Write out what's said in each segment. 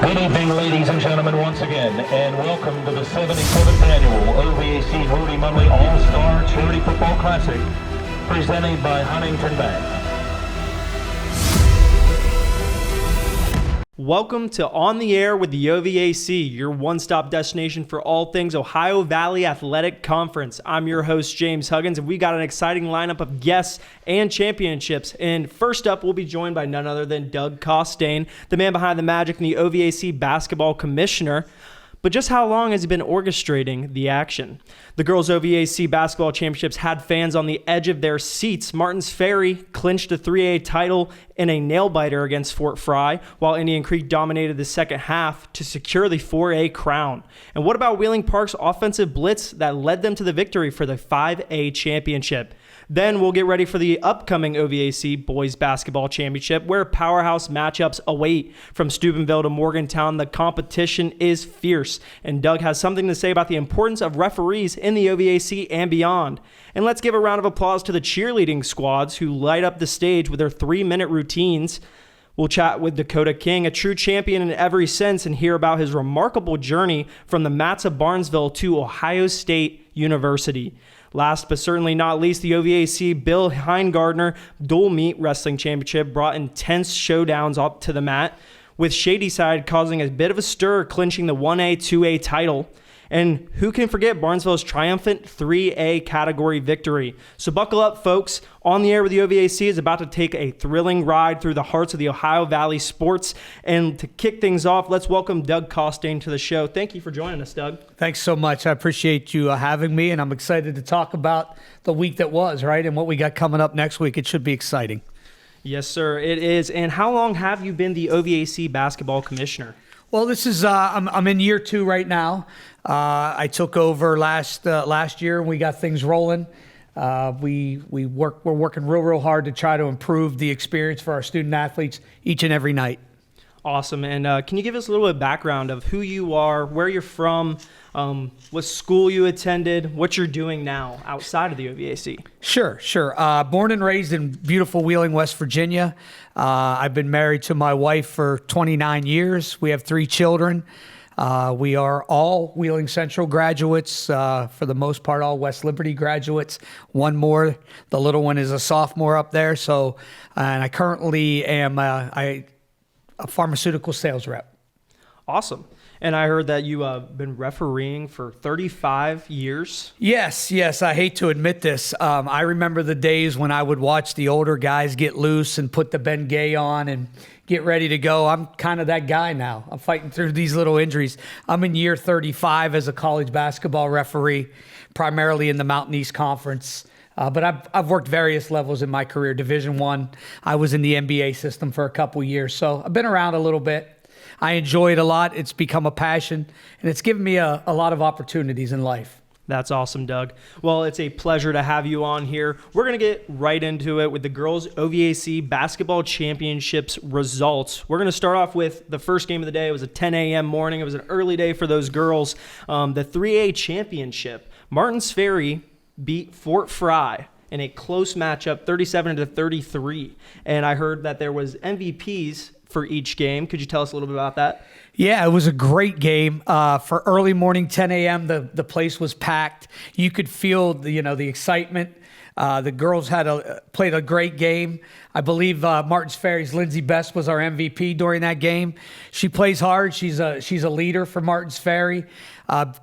Good evening, ladies and gentlemen, once again, and welcome to the 77th Annual OVAC Rudy Munley All-Star Charity Football Classic, presented by Huntington Bank. Welcome to On the Air with the OVAC, your one-stop destination for all things Ohio Valley Athletic Conference. I'm your host, James Huggins, and we got an exciting lineup of guests and championships. And first up, we'll be joined by none other than Doug Costain, the man behind the magic and the OVAC basketball commissioner. But just how long has he been orchestrating the action? The girls' OVAC basketball championships had fans on the edge of their seats. Martins Ferry clinched a 3A title in a nail-biter against Fort Fry, while Indian Creek dominated the second half to secure the 4A crown. And what about Wheeling Park's offensive blitz that led them to the victory for the 5A championship? Then we'll get ready for the upcoming OVAC Boys Basketball Championship, where powerhouse matchups await. From Steubenville to Morgantown, the competition is fierce. And Doug has something to say about the importance of referees in the OVAC and beyond. And let's give a round of applause to the cheerleading squads who light up the stage with their 3-minute routines. We'll chat with Dakota King, a true champion in every sense, and hear about his remarkable journey from the Mats of Barnesville to Ohio State University. Last but certainly not least, the OVAC Bill Heingardner Dual Meet Wrestling Championship brought intense showdowns up to the mat, with Shadyside causing a bit of a stir, clinching the 1A, 2A title. And who can forget Barnesville's triumphant 3A category victory? So buckle up, folks. On the Air with the OVAC is about to take a thrilling ride through the hearts of the Ohio Valley sports. And to kick things off, let's welcome Doug Costain to the show. Thank you for joining us, Doug. Thanks so much. I appreciate you having me, and I'm excited to talk about the week that was, right, and what we got coming up next week. It should be exciting. Yes, sir, it is. And how long have you been the OVAC basketball commissioner? Well, this is I'm in year 2 right now. I took over last year, and we got things rolling. We're working real hard to try to improve the experience for our student athletes each and every night. Awesome. And can you give us a little bit of background of who you are, where you're from, what school you attended, what you're doing now outside of the OVAC? Sure. Born and raised in beautiful Wheeling, West Virginia. I've been married to my wife for 29 years. We have 3 children. We are all Wheeling Central graduates, for the most part, all West Liberty graduates. One more, the little one is a sophomore up there. So, and I currently am a pharmaceutical sales rep. Awesome. And I heard that you've been refereeing for 35 years. Yes. I hate to admit this. I remember the days when I would watch the older guys get loose and put the Ben Gay on and get ready to go. I'm kind of that guy now. I'm fighting through these little injuries. I'm in year 35 as a college basketball referee, primarily in the Mountain East Conference. But I've worked various levels in my career. Division I, I was in the NBA system for a couple years. So I've been around a little bit. I enjoy it a lot. It's become a passion, and it's given me a lot of opportunities in life. That's awesome, Doug. Well, it's a pleasure to have you on here. We're going to get right into it with the girls' OVAC Basketball Championships results. We're going to start off with the first game of the day. It was a 10 a.m. morning. It was an early day for those girls. The 3A championship. Martins Ferry beat Fort Fry in a close matchup, 37-33. And I heard that there was MVPs for each game. Could you tell us a little bit about that? Yeah, it was a great game. For early morning, 10 a.m., the place was packed. You could feel the excitement. The girls played a great game. I believe Martins Ferry's Lindsay Best was our MVP during that game. She plays hard. She's a leader for Martins Ferry.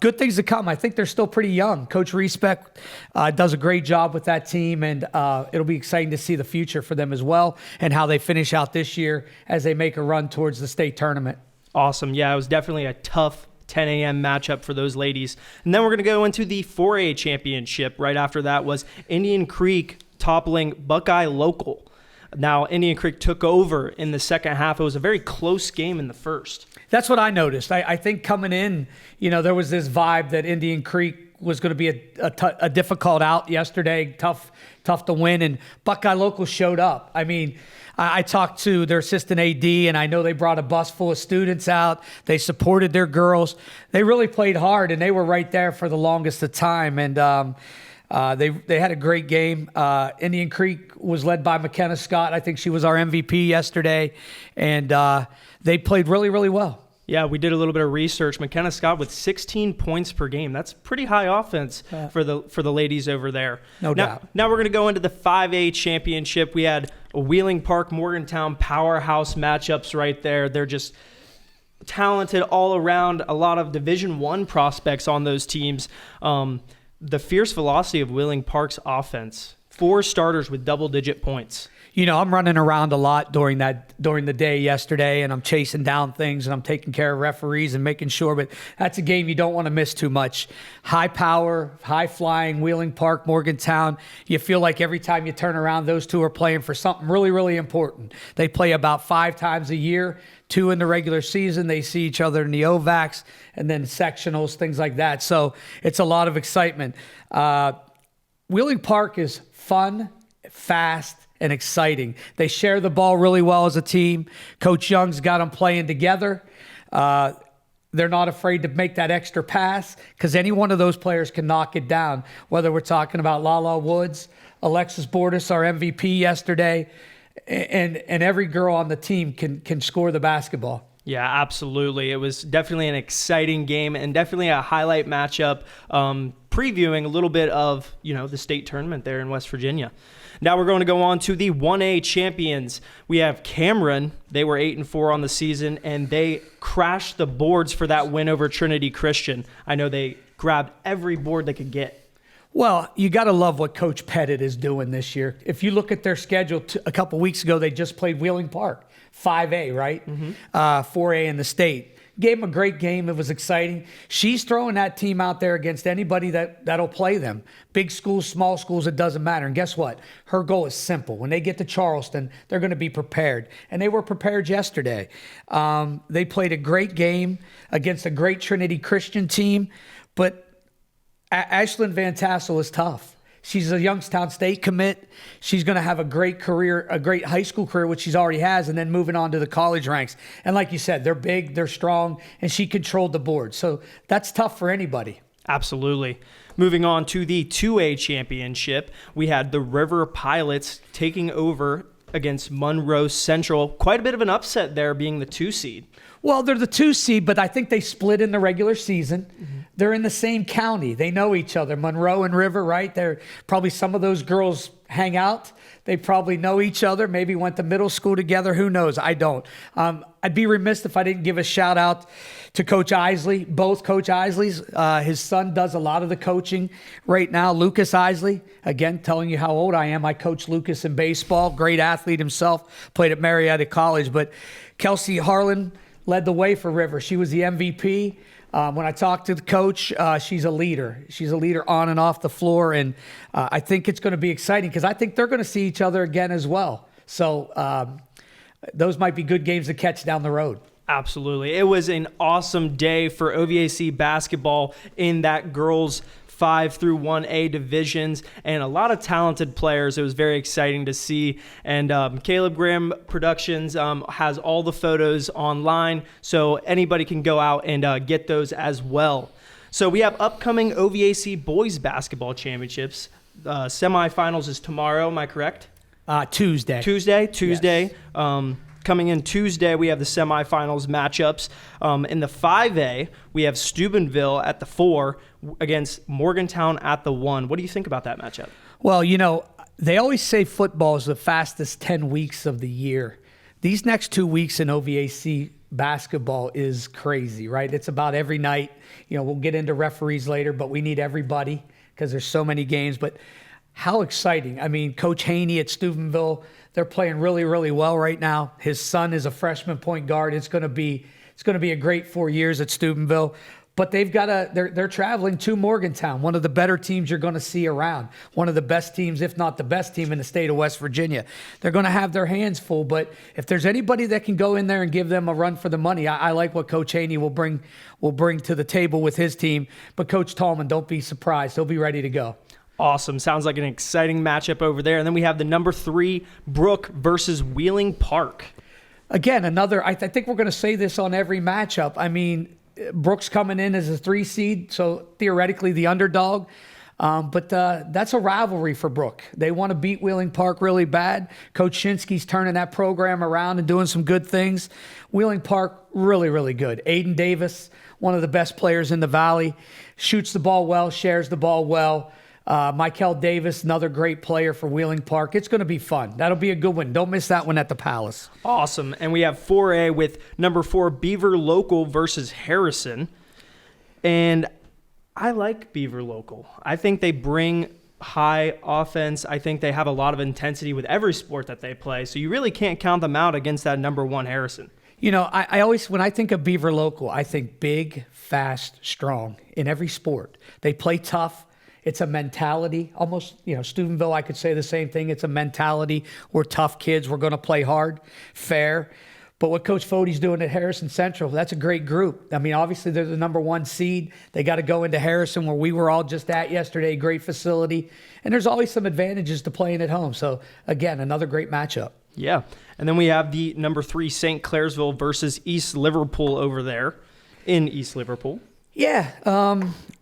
Good things to come. I think they're still pretty young. Coach Respect does a great job with that team, and it'll be exciting to see the future for them as well and how they finish out this year as they make a run towards the state tournament. Awesome. Yeah, it was definitely a tough 10 a.m. matchup for those ladies. And then we're going to go into the 4A championship. Right after that was Indian Creek toppling Buckeye Local. Now, Indian Creek took over in the second half. It was a very close game in the first. That's what I noticed. I think coming in, there was this vibe that Indian Creek was going to be a difficult out yesterday, tough to win, and Buckeye Local showed up. I mean, I talked to their assistant AD, and I know they brought a bus full of students out. They supported their girls. They really played hard, and they were right there for the longest of time. And they had a great game. Indian Creek was led by McKenna Scott. I think she was our MVP yesterday, and they played really, really well. Yeah, we did a little bit of research. McKenna Scott with 16 points per game. That's pretty high offense for the ladies over there. No doubt. Now we're going to go into the 5A championship. We had a Wheeling Park Morgantown powerhouse matchups right there. They're just talented all around. A lot of Division I prospects on those teams. The fierce velocity of Wheeling Park's offense. 4 starters with double-digit points. You know, I'm running around a lot during the day yesterday, and I'm chasing down things, and I'm taking care of referees and making sure. But that's a game you don't want to miss too much. High power, high flying, Wheeling Park, Morgantown. You feel like every time you turn around, those two are playing for something really, really important. They play about 5 times a year, 2 in the regular season. They see each other in the OVACs and then sectionals, things like that. So it's a lot of excitement. Wheeling Park is fun, fast, and exciting. They share the ball really well as a team. Coach Young's got them playing together. They're not afraid to make that extra pass because any one of those players can knock it down, whether we're talking about Lala Woods, Alexis Bordas, our MVP yesterday, and every girl on the team can score the basketball. Yeah, absolutely. It was definitely an exciting game and definitely a highlight matchup, previewing a little bit of, the state tournament there in West Virginia. Now we're going to go on to the 1A champions. We have Cameron. They were 8-4 on the season, and they crashed the boards for that win over Trinity Christian. I know they grabbed every board they could get. Well, you got to love what Coach Pettit is doing this year. If you look at their schedule, a couple weeks ago, they just played Wheeling Park, 5A, right? 4A in the state. Gave them a great game. It was exciting. She's throwing that team out there against anybody that'll play them. Big schools, small schools, it doesn't matter. And guess what? Her goal is simple. When they get to Charleston, they're going to be prepared. And they were prepared yesterday. They played a great game against a great Trinity Christian team. But Ashlyn Van Tassel is tough. She's a Youngstown State commit. She's going to have a great career, a great high school career, which she's already has, and then moving on to the college ranks. And like you said, they're big, they're strong, and she controlled the board. So that's tough for anybody. Absolutely. Moving on to the 2A championship, we had the River Pilots taking over against Monroe Central. Quite a bit of an upset there, being the 2 seed. Well, they're the 2 seed, but I think they split in the regular season. They're in the same county. They know each other. Monroe and River, right? They're probably some of those girls hang out. They probably know each other, maybe went to middle school together. Who knows? I don't. I'd be remiss if I didn't give a shout out to Coach Isley, both Coach Isleys. His son does a lot of the coaching right now. Lucas Isley, again, telling you how old I am. I coached Lucas in baseball, great athlete himself, played at Marietta College. But Kelsey Harlan led the way for River. She was the MVP. When I talked to the coach, she's a leader. She's a leader on and off the floor, and I think it's going to be exciting because I think they're going to see each other again as well. So those might be good games to catch down the road. Absolutely. It was an awesome day for OVAC basketball in that girls' 5 through 1A divisions, and a lot of talented players. It was very exciting to see. And Caleb Graham Productions has all the photos online, so anybody can go out and get those as well. So we have upcoming OVAC boys basketball championships. Semifinals is tomorrow, am I correct? Tuesday. Tuesday. Yes. Coming in Tuesday, we have the semifinals matchups. In the 5A, we have Steubenville at the 4 against Morgantown at the 1. What do you think about that matchup? Well, they always say football is the fastest 10 weeks of the year. These next 2 weeks in OVAC basketball is crazy, right? It's about every night. We'll get into referees later, but we need everybody because there's so many games. But how exciting. I mean, Coach Haney at Steubenville, they're playing really, really well right now. His son is a freshman point guard. It's going to be a great 4 years at Steubenville. But they're traveling to Morgantown, one of the better teams you're going to see around, one of the best teams, if not the best team in the state of West Virginia. They're going to have their hands full, but if there's anybody that can go in there and give them a run for the money, I like what Coach Haney will bring to the table with his team. But Coach Tallman, don't be surprised. He'll be ready to go. Awesome. Sounds like an exciting matchup over there. And then we have the number 3, Brook versus Wheeling Park. Again, I think we're going to say this on every matchup. I mean, Brook's coming in as a 3 seed, so theoretically the underdog. But that's a rivalry for Brook. They want to beat Wheeling Park really bad. Coach Shinsky's turning that program around and doing some good things. Wheeling Park, really, really good. Aiden Davis, one of the best players in the Valley, shoots the ball well, shares the ball well. Michael Davis, another great player for Wheeling Park. It's going to be fun. That'll be a good one. Don't miss that one at the Palace. Awesome. And we have 4A with number 4 Beaver Local versus Harrison. And I like Beaver Local. I think they bring high offense. I think they have a lot of intensity with every sport that they play. So you really can't count them out against that number 1 Harrison. You know, I always, when I think of Beaver Local, I think big, fast, strong in every sport. They play tough. It's a mentality. Almost, Steubenville, I could say the same thing. It's a mentality. We're tough kids. We're going to play hard, fair. But what Coach Fode's doing at Harrison Central, that's a great group. I mean, obviously, they're the number 1 seed. They got to go into Harrison, where we were all just at yesterday. Great facility. And there's always some advantages to playing at home. So, again, another great matchup. Yeah. And then we have the number 3 St. Clairsville versus East Liverpool over there in East Liverpool. Yeah,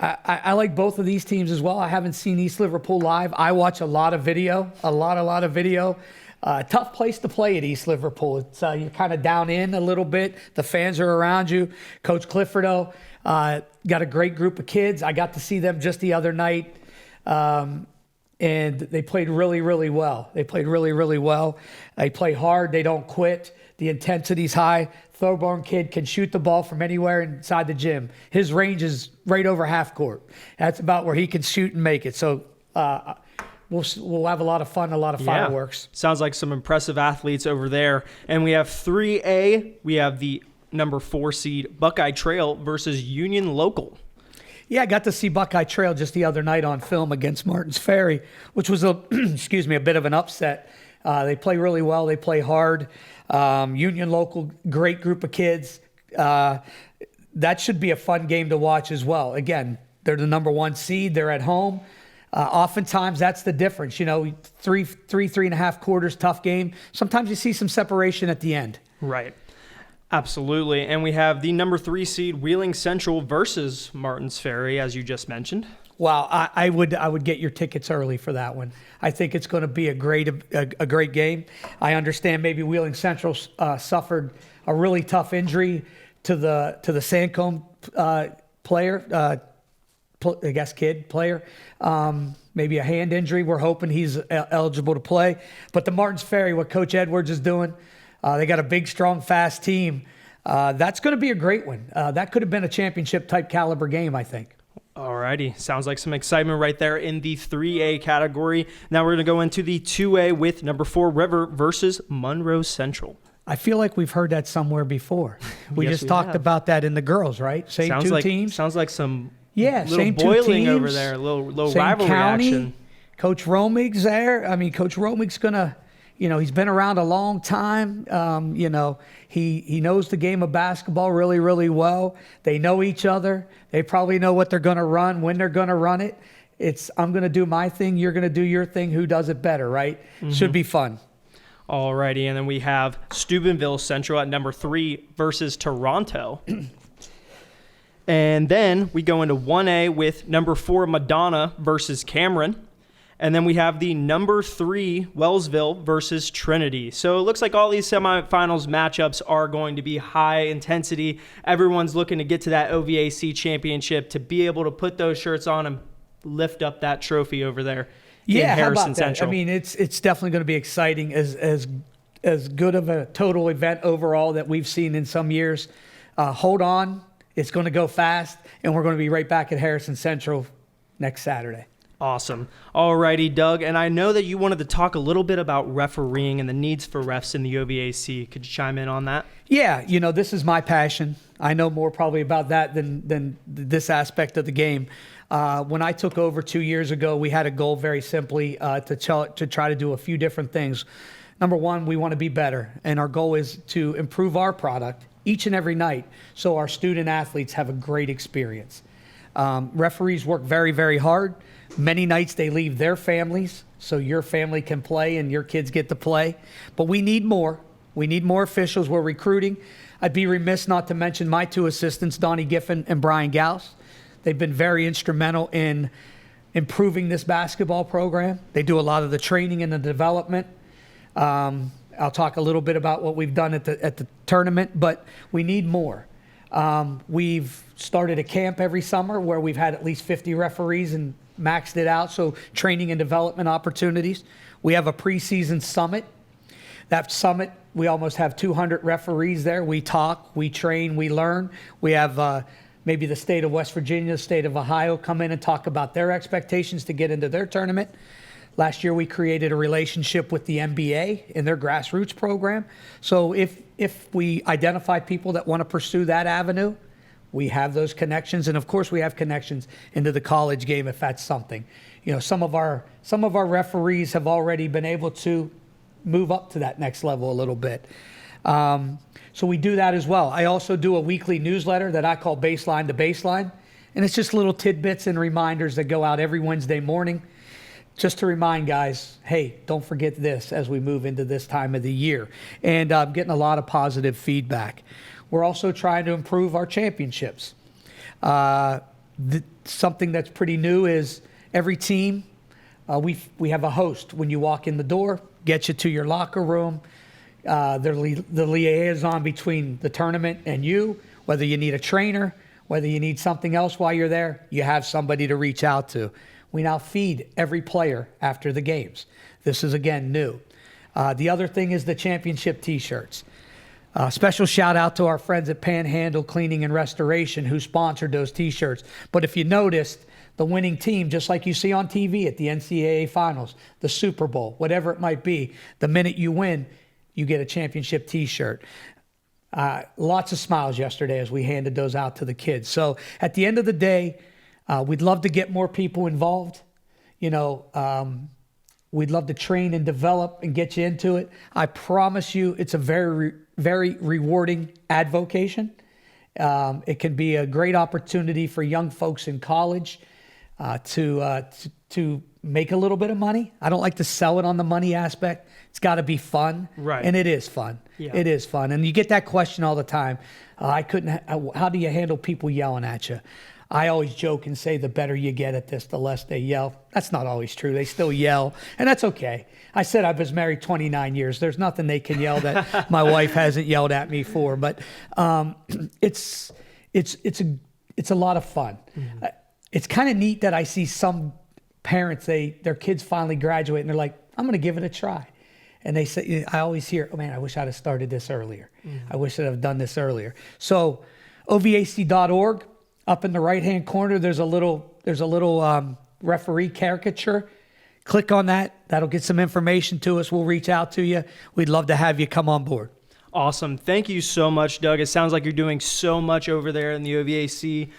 I like both of these teams as well. I haven't seen East Liverpool live. I watch a lot of video, a lot of video. Tough place to play at East Liverpool. It's you're kind of down in a little bit. The fans are around you. Coach Cliffordo got a great group of kids. I got to see them just the other night, and they played really, really well. They play hard. They don't quit. The intensity's high. Thorborn kid can shoot the ball from anywhere inside the gym. His range is right over half court. That's about where he can shoot and make it. So we'll have a lot of fun, a lot of fireworks. Sounds like some impressive athletes over there. And we have 3A. We have the number 4 seed Buckeye Trail versus Union Local. Yeah, I got to see Buckeye Trail just the other night on film against Martins Ferry, which was a bit of an upset. They play really well. They play hard. Union Local, great group of kids. That should be a fun game to watch as well. Again, they're the number 1 seed. They're at home. Oftentimes, that's the difference. 3.5 quarters, tough game. Sometimes you see some separation at the end. Right. Absolutely. And we have the number 3 seed Wheeling Central versus Martins Ferry, as you just mentioned. Wow, I would get your tickets early for that one. I think it's going to be a great game. I understand maybe Wheeling Central suffered a really tough injury to the Sandcombe player, kid player. Maybe a hand injury. We're hoping he's eligible to play. But the Martins Ferry, what Coach Edwards is doing, they got a big, strong, fast team. That's going to be a great one. That could have been a championship-type caliber game, I think. Alrighty, sounds like some excitement right there in the 3A category. Now we're going to go into the 2A with number 4 River versus Monroe Central. I feel like we've heard that somewhere before. We just talked about that in the girls, right? Same teams. Sounds like some same boiling two teams over there, a little same rivalry county. action. Coach Romig's there. I mean, Coach Romig's gonna. He's been around a long time. He knows the game of basketball really, really well. They know each other. They probably know what they're going to run, when they're going to run it. It's I'm going to do my thing. You're going to do your thing. Who does it better, right? Mm-hmm. Should be fun. Alrighty, and then we have Steubenville Central at number 3 versus Toronto. And then we go into 1A with number 4 Madonna versus Cameron. And then we have the number 3 Wellsville versus Trinity. So it looks like all these semifinals matchups are going to be high intensity. Everyone's looking to get to that OVAC championship to be able to put those shirts on and lift up that trophy over there in Harrison how about that? Central. I mean, it's definitely going to be exciting, as good of a total event overall that we've seen in some years. Hold on. It's going to go fast, and we're going to be right back at Harrison Central next Saturday. Awesome. All righty, Doug. And I know that you wanted to talk a little bit about refereeing and the needs for refs in the OVAC. Could you chime in on that? Yeah, this is my passion. I know more probably about that than this aspect of the game. When I took over 2 years ago, we had a goal very simply to try to do a few different things. Number one, we want to be better, and our goal is to improve our product each and every night so our student athletes have a great experience. Referees work very, very hard. Many nights they leave their families so your family can play and your kids get to play. But we need more. We need more officials. We're recruiting. I'd be remiss not to mention my 2 assistants, Donnie Giffen and Brian Gauss. They've been very instrumental in improving this basketball program. They do a lot of the training and the development. I'll talk a little bit about what we've done at the tournament, but we need more. We've started a camp every summer where we've had at least 50 referees and maxed it out, so training and development opportunities. We have a preseason summit. That summit, we almost have 200 referees there. We talk, we train, we learn. We have maybe the state of West Virginia, the state of Ohio come in and talk about their expectations to get into their tournament. Last year, we created a relationship with the NBA in their grassroots program. So if we identify people that want to pursue that avenue, we have those connections. And of course, we have connections into the college game if that's something. You know, some of our referees have already been able to move up to that next level a little bit. So we do that as well. I also do a weekly newsletter that I call Baseline to Baseline. And it's just little tidbits and reminders that go out every Wednesday morning just to remind guys, hey, don't forget this as we move into this time of the year. And I'm getting a lot of positive feedback. We're also trying to improve our championships. Something that's pretty new is every team, we have a host when you walk in the door, get you to your locker room. They're the liaison between the tournament and you, whether you need a trainer, whether you need something else while you're there, you have somebody to reach out to. We now feed every player after the games. This is, again, new. The other thing is the championship T-shirts. Special shout out to our friends at Panhandle Cleaning and Restoration who sponsored those T-shirts. But if you noticed, the winning team, just like you see on TV at the NCAA Finals, the Super Bowl, whatever it might be, the minute you win, you get a championship T-shirt. Lots of smiles yesterday as we handed those out to the kids. So at the end of the day, we'd love to get more people involved. You know, we'd love to train and develop and get you into it. I promise you it's a very, very rewarding advocation. It can be a great opportunity for young folks in college to make a little bit of money. I don't like to sell it on the money aspect. It's got to be fun. Right. And it is fun. Yeah. It is fun. And you get that question all the time. How do you handle people yelling at you? I always joke and say the better you get at this, the less they yell. That's not always true. They still yell, and that's okay. I said I was married 29 years. There's nothing they can yell that my wife hasn't yelled at me for. But it's a lot of fun. Mm-hmm. It's kind of neat that I see some parents, their kids finally graduate, and they're like, I'm going to give it a try. And they say, I always hear, oh man, I wish I'd have started this earlier. Mm-hmm. I wish I'd have done this earlier. So OVAC.org. Up in the right-hand corner, there's a little referee caricature. Click on that. That'll get some information to us. We'll reach out to you. We'd love to have you come on board. Awesome. Thank you so much, Doug. It sounds like you're doing so much over there in the OVAC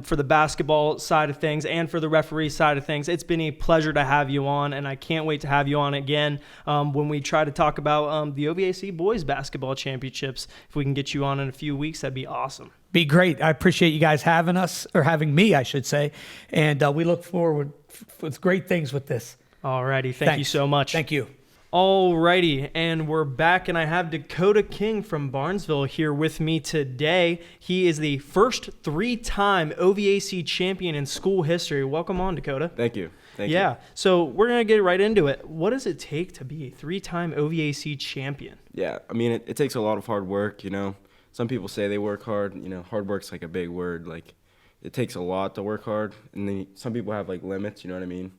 for the basketball side of things and for the referee side of things. It's been a pleasure to have you on, and I can't wait to have you on again when we try to talk about the OVAC Boys Basketball Championships. If we can get you on in a few weeks, that'd be awesome. Be great. I appreciate you guys having us, or having me, I should say, and we look forward with great things with this. All righty. Thank you so much. Thank you. Alrighty, and we're back, and I have Dakota King from Barnesville here with me today. He is the first three-time OVAC champion in school history. Welcome on, Dakota. Thank you. Thank you. Yeah, so we're going to get right into it. What does it take to be a three-time OVAC champion? Yeah, I mean, it takes a lot of hard work, you know. Some people say they work hard. You know, hard work's like a big word. Like, it takes a lot to work hard, and then some people have, like, limits, you know what I mean?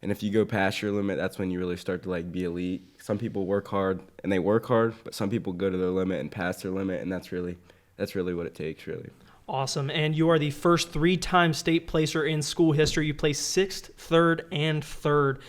And if you go past your limit, that's when you really start to, like, be elite. Some people work hard, and they work hard, but some people go to their limit and pass their limit, and that's really what it takes, really. Awesome. And you are the first three-time state placer in school history. You placed 6th, 3rd, and 3rd.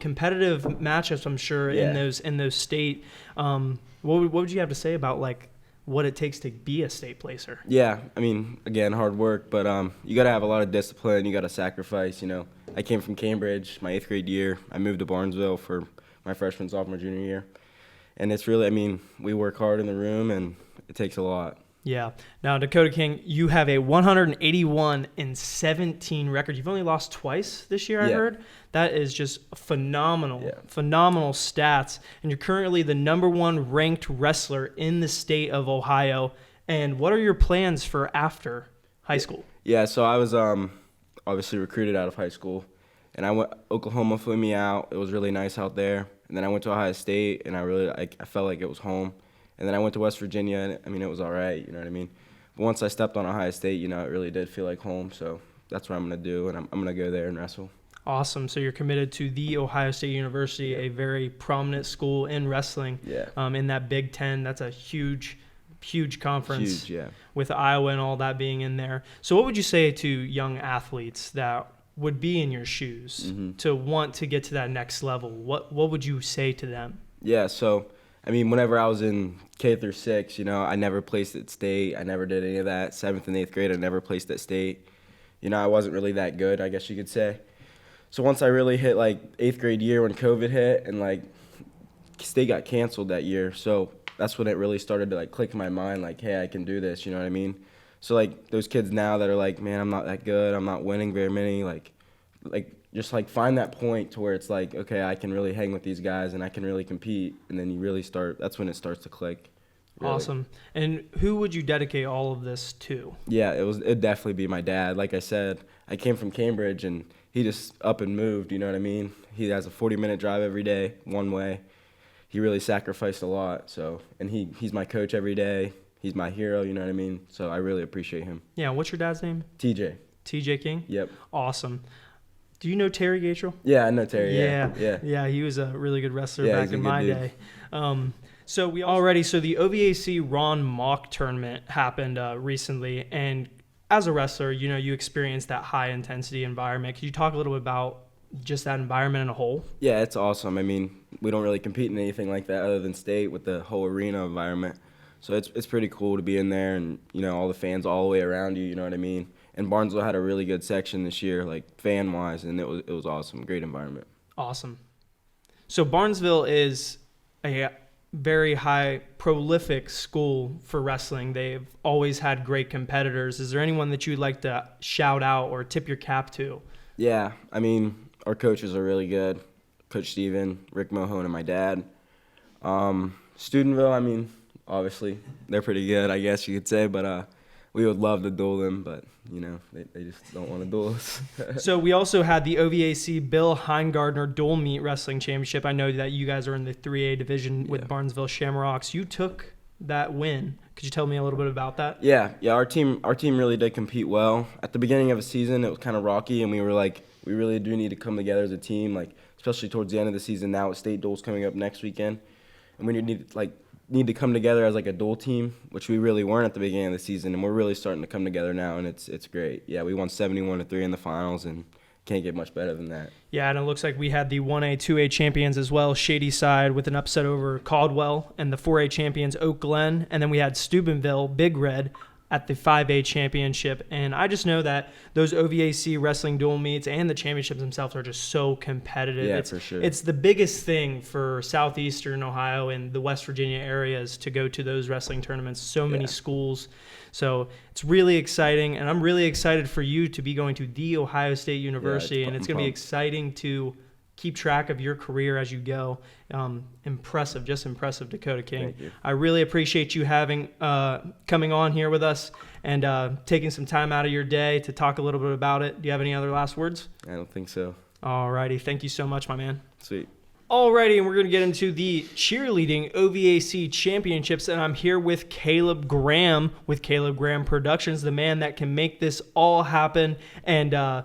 Competitive matchups, I'm sure, in those state. What would you have to say about, like, what it takes to be a state placer? Yeah, I mean, again, hard work, but you got to have a lot of discipline. You got to sacrifice, you know. I came from Cambridge my 8th grade year. I moved to Barnesville for my freshman, sophomore, junior year. And it's really, I mean, we work hard in the room, and it takes a lot. Yeah. Now, Dakota King, you have a 181-17 record. You've only lost twice this year, I heard. That is just phenomenal stats. And you're currently the #1 ranked wrestler in the state of Ohio. And what are your plans for after high school? Yeah, so I was obviously recruited out of high school. And Oklahoma flew me out. It was really nice out there. And then I went to Ohio State, and I felt like it was home. And then I went to West Virginia, and I mean, it was all right, you know what I mean? But once I stepped on Ohio State, you know, it really did feel like home. So that's what I'm going to do, and I'm going to go there and wrestle. Awesome. So you're committed to the Ohio State University, a very prominent school in wrestling. Yeah. In that Big Ten, that's a huge conference. Huge, yeah. With Iowa and all that being in there. So what would you say to young athletes that would be in your shoes to want to get to that next level? What would you say to them? Yeah, so, I mean, whenever I was in K through 6, you know, I never placed at state. I never did any of that. 7th and 8th grade, I never placed at state. You know, I wasn't really that good, I guess you could say. So once I really hit, like, 8th grade year when COVID hit and, like, state got canceled that year. So that's when it really started to, like, click in my mind, like, hey, I can do this, you know what I mean? So, like, those kids now that are like, man, I'm not that good, I'm not winning very many, like just, like, find that point to where it's like, okay, I can really hang with these guys and I can really compete, and then you really start, that's when it starts to click. Really. Awesome. And who would you dedicate all of this to? Yeah, it'd definitely be my dad. Like I said, I came from Cambridge, and he just up and moved, you know what I mean? He has a 40-minute drive every day, one way. He really sacrificed a lot, so, and he's my coach every day. He's my hero, you know what I mean? So I really appreciate him. Yeah, what's your dad's name? TJ. TJ King? Yep. Awesome. Do you know Terry Gatrell? Yeah, I know Terry. Yeah. He was a really good wrestler Yeah, back in my day. So the OVAC Ron Mock tournament happened recently, and as a wrestler, you know, you experienced that high intensity environment. Could you talk a little bit about just that environment in a whole? Yeah, it's awesome. I mean, we don't really compete in anything like that other than state with the whole arena environment. So it's pretty cool to be in there, and, you know, all the fans all the way around you, you know what I mean? And Barnesville had a really good section this year, like fan-wise, and it was awesome. Great environment. Awesome. So Barnesville is a very high, prolific school for wrestling. They've always had great competitors. Is there anyone that you'd like to shout out or tip your cap to? Yeah, I mean, our coaches are really good. Coach Steven, Rick Mohone, and my dad. Steubenville, I mean, obviously, they're pretty good, I guess you could say, but we would love to duel them, but, you know, they just don't want to duel us. So we also had the OVAC Bill Heingardner Dual Meet Wrestling Championship. I know that you guys are in the 3A division with Barnesville Shamrocks. You took that win. Could you tell me a little bit about that? Yeah, our team really did compete well. At the beginning of the season, it was kind of rocky, and we were like, we really do need to come together as a team, like, especially towards the end of the season now with state duels coming up next weekend. And we need to come together as like a dual team, which we really weren't at the beginning of the season, and we're really starting to come together now, and it's great. Yeah, we won 71-3 in the finals, and can't get much better than that. Yeah, and it looks like we had the 1A, 2A champions as well, Shady Side with an upset over Caldwell, and the 4A champions Oak Glen, and then we had Steubenville, Big Red, at the 5A championship. And I just know that those OVAC wrestling dual meets and the championships themselves are just so competitive. Yeah, for sure. It's the biggest thing for southeastern Ohio and the West Virginia areas to go to those wrestling tournaments. So many schools. So it's really exciting, and I'm really excited for you to be going to The Ohio State University, and it's going to be exciting to keep track of your career as you go. Impressive, just impressive, Dakota King. Thank you. I really appreciate you having coming on here with us and taking some time out of your day to talk a little bit about it. Do you have any other last words? I don't think so. All righty. Thank you so much, my man. Sweet. Alrighty, and we're going to get into the cheerleading OVAC championships, and I'm here with Caleb Graham with Caleb Graham Productions, the man that can make this all happen and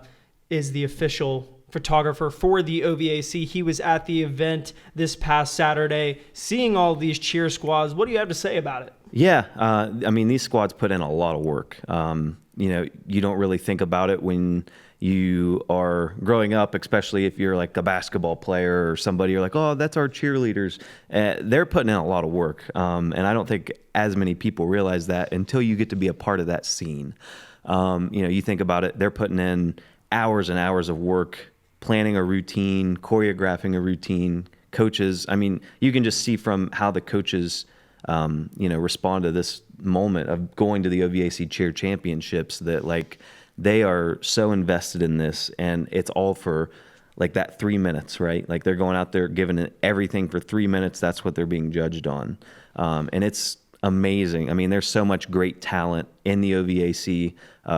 is the official photographer for the OVAC. He was at the event this past Saturday, seeing all these cheer squads. What do you have to say about it? Yeah, I mean, these squads put in a lot of work. You know, you don't really think about it when you are growing up, especially if you're like a basketball player or somebody, you're like, oh, that's our cheerleaders. They're putting in a lot of work. And I don't think as many people realize that until you get to be a part of that scene. You know, you think about it, they're putting in hours and hours of work, planning a routine, choreographing a routine. Coaches, I mean, you can just see from how the coaches, you know, respond to this moment of going to the OVAC Cheer Championships that, like, they are so invested in this, and it's all for, like, that 3 minutes, right? Like, they're going out there giving it everything for 3 minutes. That's what they're being judged on. And it's amazing. I mean, there's so much great talent in the OVAC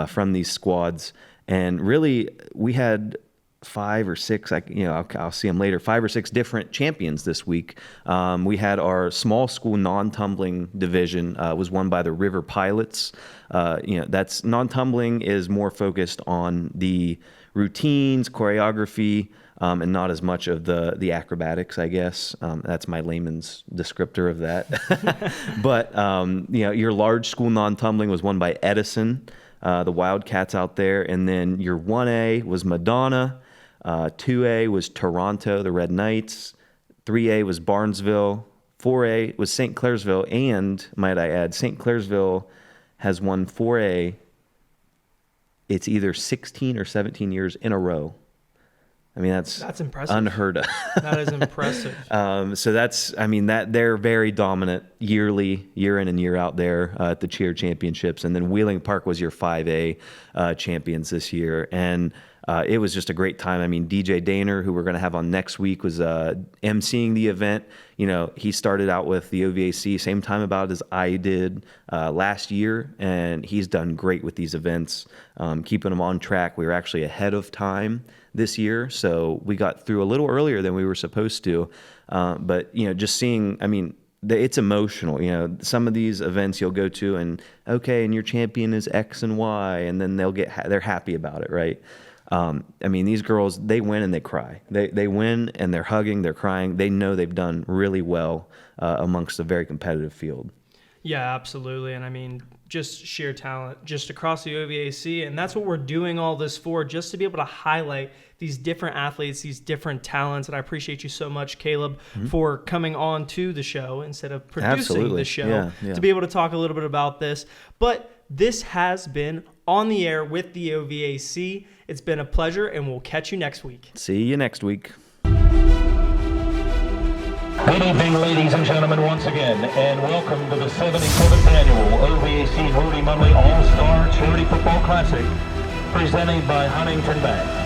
from these squads. And really, we had 5 or 6, I'll see them later, 5 or 6 different champions this week. We had our small school non-tumbling division was won by the River Pilots. That's non-tumbling is more focused on the routines, choreography, and not as much of the acrobatics, I guess. That's my layman's descriptor of that. But your large school non-tumbling was won by Edison, the Wildcats out there, and then your 1A was Madonna. 2A was Toronto, the Red Knights. 3A was Barnesville. 4A was St. Clairsville. And, might I add, St. Clairsville has won 4A. It's either 16 or 17 years in a row. I mean, that's impressive. Unheard of. That is impressive. So that they're very dominant yearly, year in and year out there at the cheer championships. And then Wheeling Park was your 5A champions this year. And it was just a great time. I mean, DJ Daner, who we're going to have on next week, was emceeing the event. He started out with the OVAC same time about as I did last year, and he's done great with these events, keeping them on track. We were actually ahead of time this year, so we got through a little earlier than we were supposed to. But just seeing, it's emotional. Some of these events you'll go to, and your champion is X and Y, and then they're happy about it, right? These girls, they win and they cry. They win and they're hugging, they're crying. They know they've done really well amongst a very competitive field. Yeah, absolutely. And just sheer talent just across the OVAC. And that's what we're doing all this for, just to be able to highlight these different athletes, these different talents. And I appreciate you so much, Caleb, for coming on to the show instead of producing the show to be able to talk a little bit about this. But this has been On the Air with the OVAC. It's been a pleasure, and we'll catch you next week. See you next week. Good evening, ladies and gentlemen, once again, and welcome to the 74th Annual OVAC Rudy Munley All-Star Charity Football Classic, presented by Huntington Bank.